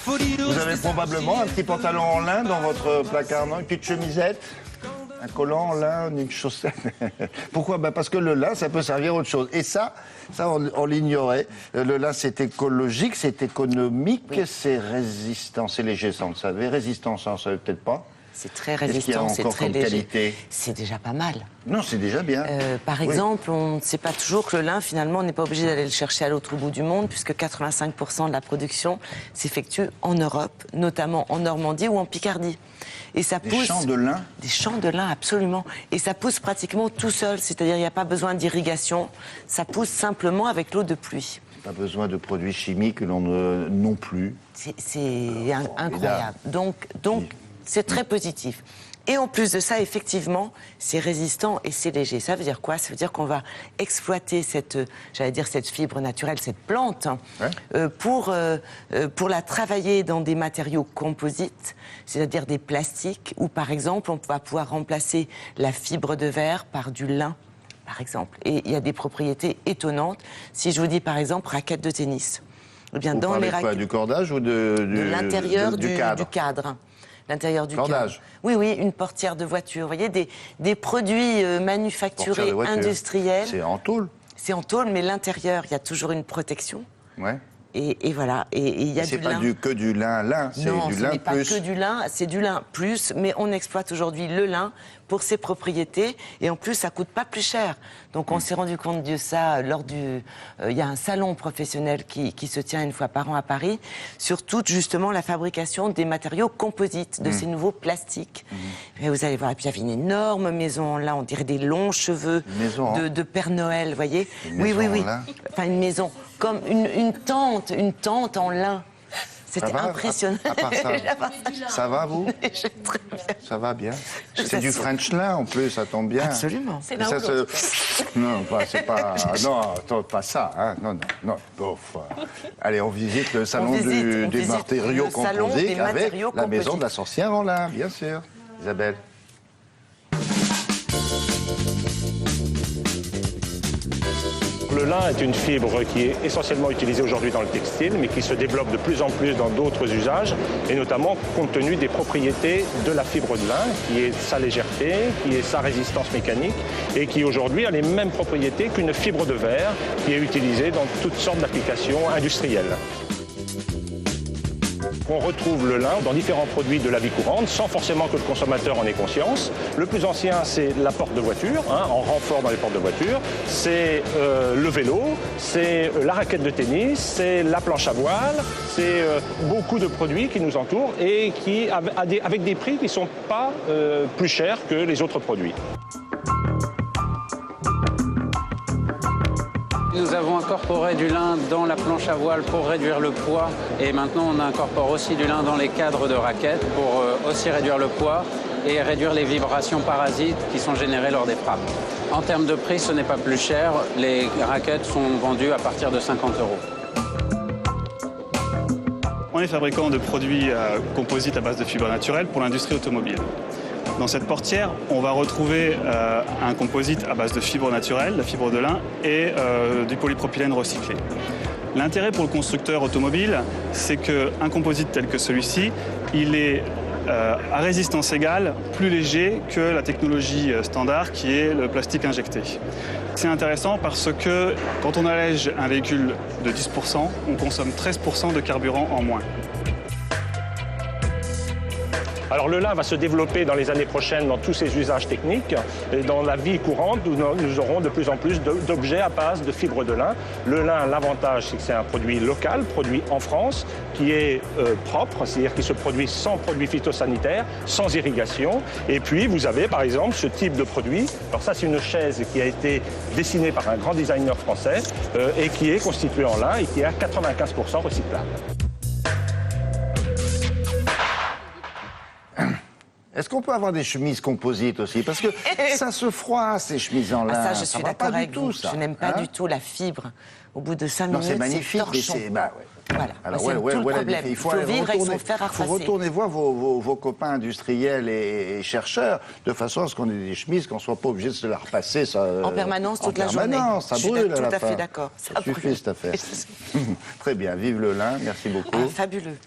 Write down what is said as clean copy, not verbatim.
Vous avez probablement un petit pantalon en lin dans votre placard, non? Une petite chemisette? Un collant en lin, une chaussette. Pourquoi? Parce que le lin, ça peut servir à autre chose. Et ça on l'ignorait. Le lin, c'est écologique, c'est économique, oui. C'est résistant, c'est léger, ça, on le savait. Résistant, ça, on ne savait peut-être pas. C'est très résistant, c'est très léger. C'est déjà pas mal. Non, c'est déjà bien. Par exemple, on ne sait pas toujours que le lin, finalement, on n'est pas obligé d'aller le chercher à l'autre bout du monde, puisque 85% de la production s'effectue en Europe, notamment en Normandie ou en Picardie. Et ça pousse... Des champs de lin? Des champs de lin, absolument. Et ça pousse pratiquement tout seul, c'est-à-dire il n'y a pas besoin d'irrigation, ça pousse simplement avec l'eau de pluie. Pas besoin de produits chimiques non plus. C'est incroyable. Donc c'est très positif. Et en plus de ça, effectivement, c'est résistant et c'est léger. Ça veut dire quoi? Ça veut dire qu'on va exploiter cette fibre naturelle, cette plante, ouais. Pour la travailler dans des matériaux composites, c'est-à-dire des plastiques, où par exemple, on va pouvoir remplacer la fibre de verre par du lin, par exemple. Et il y a des propriétés étonnantes. Si je vous dis, par exemple, raquettes de tennis. Eh bien, dans les raquettes... Du cordage ou de l'intérieur du cadre. L'intérieur du cadre. Oui, une portière de voiture. Vous voyez, des produits manufacturés, industriels. C'est en tôle. C'est en tôle, mais l'intérieur, il y a toujours une protection. Ouais. Et voilà. Et il y a du lin. C'est pas que du lin, c'est du lin plus. Non, ce n'est pas que du lin, c'est du lin plus, mais on exploite aujourd'hui le lin pour ses propriétés, et en plus, ça coûte pas plus cher. Donc, on s'est rendu compte de ça lors du... Il y a un salon professionnel qui se tient une fois par an à Paris, sur toute, justement, la fabrication des matériaux composites, de ces nouveaux plastiques. Et vous allez voir, et puis il y avait une énorme maison, là, on dirait des longs cheveux de Père Noël, vous voyez? Oui. Enfin, une maison, comme une tente en lin. C'était impressionnant. À part ça va, vous? Très bien. Ça va bien. C'est du French lin, en plus, ça tombe bien. Absolument. C'est ça, non, c'est pas... Non, pas ça. Hein. Non. Bof. Allez, on visite le salon des matériaux composites avec la maison de la sorcière en lin, bien sûr. Isabelle. Le lin est une fibre qui est essentiellement utilisée aujourd'hui dans le textile, mais qui se développe de plus en plus dans d'autres usages, et notamment compte tenu des propriétés de la fibre de lin, qui est sa légèreté, qui est sa résistance mécanique, et qui aujourd'hui a les mêmes propriétés qu'une fibre de verre, qui est utilisée dans toutes sortes d'applications industrielles. On retrouve le lin dans différents produits de la vie courante, sans forcément que le consommateur en ait conscience. Le plus ancien, c'est la porte de voiture, en renfort dans les portes de voiture. C'est le vélo, c'est la raquette de tennis, c'est la planche à voile. C'est beaucoup de produits qui nous entourent et qui, avec des prix qui ne sont pas plus chers que les autres produits. Nous avons incorporé du lin dans la planche à voile pour réduire le poids, et maintenant on incorpore aussi du lin dans les cadres de raquettes pour aussi réduire le poids et réduire les vibrations parasites qui sont générées lors des frappes. En termes de prix, ce n'est pas plus cher, les raquettes sont vendues à partir de 50 €. On est fabricant de produits composites à base de fibres naturelles pour l'industrie automobile. Dans cette portière, on va retrouver un composite à base de fibres naturelles, la fibre de lin, et du polypropylène recyclé. L'intérêt pour le constructeur automobile, c'est qu'un composite tel que celui-ci, il est à résistance égale, plus léger que la technologie standard qui est le plastique injecté. C'est intéressant parce que quand on allège un véhicule de 10%, on consomme 13% de carburant en moins. Alors le lin va se développer dans les années prochaines dans tous ses usages techniques et dans la vie courante, nous aurons de plus en plus d'objets à base de fibres de lin. Le lin, l'avantage, c'est que c'est un produit local, produit en France, qui est propre, c'est-à-dire qui se produit sans produits phytosanitaires, sans irrigation. Et puis vous avez par exemple ce type de produit. Alors ça, c'est une chaise qui a été dessinée par un grand designer français et qui est constituée en lin et qui est à 95% recyclable. Est-ce qu'on peut avoir des chemises composites aussi? Parce que ça se froisse, ces chemises en lin. Ah, ça, je suis d'accord avec vous. Ça. Je n'aime pas du tout la fibre. Au bout de 5 minutes, c'est magnifique, mais torchon. c'est... Bah, ouais. Voilà. Alors, c'est tout le problème. il faut vivre avec son fer à faut repasser. retourner voir vos copains industriels et chercheurs, de façon à ce qu'on ait des chemises, qu'on ne soit pas obligé de se la repasser. Ça, En permanence, toute la journée. Ça je brûle suis à la tout à fin. fait d'accord. Ça suffit, cette affaire. Très bien, vive le lin, merci beaucoup. Ah, fabuleux.